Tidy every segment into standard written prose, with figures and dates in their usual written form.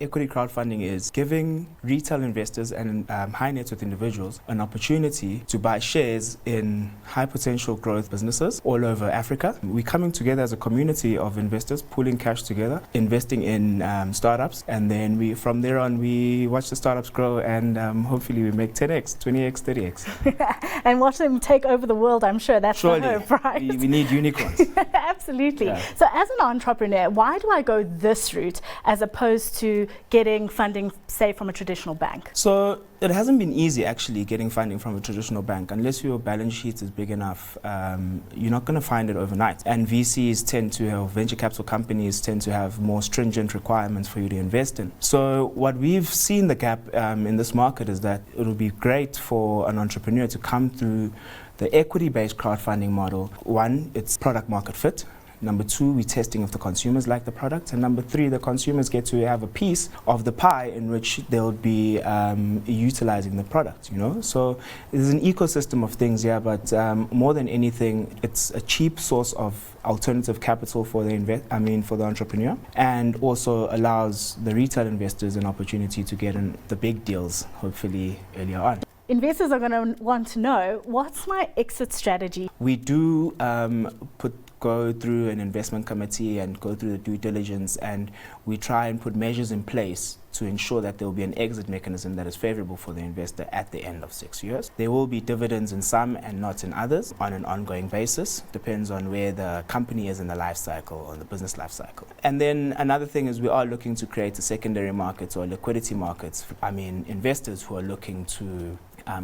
Equity crowdfunding is giving retail investors and high net worth individuals an opportunity to buy shares in high potential growth businesses all over Africa. We're coming together as a community of investors, pooling cash together, investing in startups, and then from there on we watch the startups grow and hopefully we make 10x, 20x, 30x. And watch them take over the world, I'm sure. That's Surely. The hope, right? We need unicorns. Absolutely. Yeah. So as an entrepreneur, why do I go this route as opposed to getting funding, say, from a traditional bank? So it hasn't been easy actually getting funding from a traditional bank. Unless your balance sheet is big enough, you're not going to find it overnight. And VCs tend to have, venture capital companies tend to have more stringent requirements for you to invest in. So what we've seen the gap in this market is that it would be great for an entrepreneur to come through the equity-based crowdfunding model. One, it's product market fit. Number two, we're testing if the consumers like the product. And number three, the consumers get to have a piece of the pie in which they'll be utilizing the product, you know? So there's an ecosystem of things here, but more than anything, it's a cheap source of alternative capital for the for the entrepreneur, and also allows the retail investors an opportunity to get in the big deals, hopefully earlier on. Investors are going to want to know, what's my exit strategy? We do go through an investment committee and go through the due diligence, and we try and put measures in place to ensure that there will be an exit mechanism that is favorable for the investor at the end of 6 years. There will be dividends in some and not in others on an ongoing basis. Depends on where the company is in the life cycle or the business life cycle. And then another thing is we are looking to create a secondary market or liquidity markets. Investors who are looking to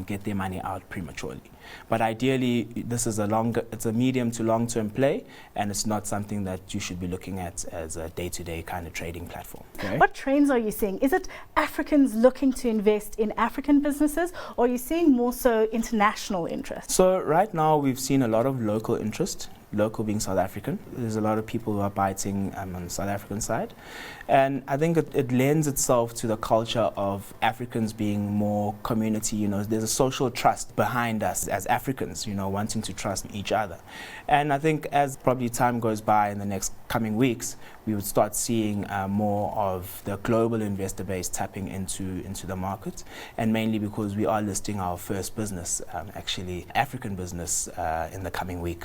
get their money out prematurely. But ideally, this is it's a medium to long-term play, and it's not something that you should be looking at as a day-to-day kind of trading platform. Okay? What trends are you seeing? Is it Africans looking to invest in African businesses, or are you seeing more so international interest? So right now, we've seen a lot of local interest. Local being South African. There's a lot of people who are biting on the South African side. And I think it lends itself to the culture of Africans being more community. You know, there's a social trust behind us as Africans, you know, wanting to trust each other. And I think as probably time goes by in the next coming weeks, we would start seeing more of the global investor base tapping into the market, and mainly because we are listing our first business, actually African business, in the coming week.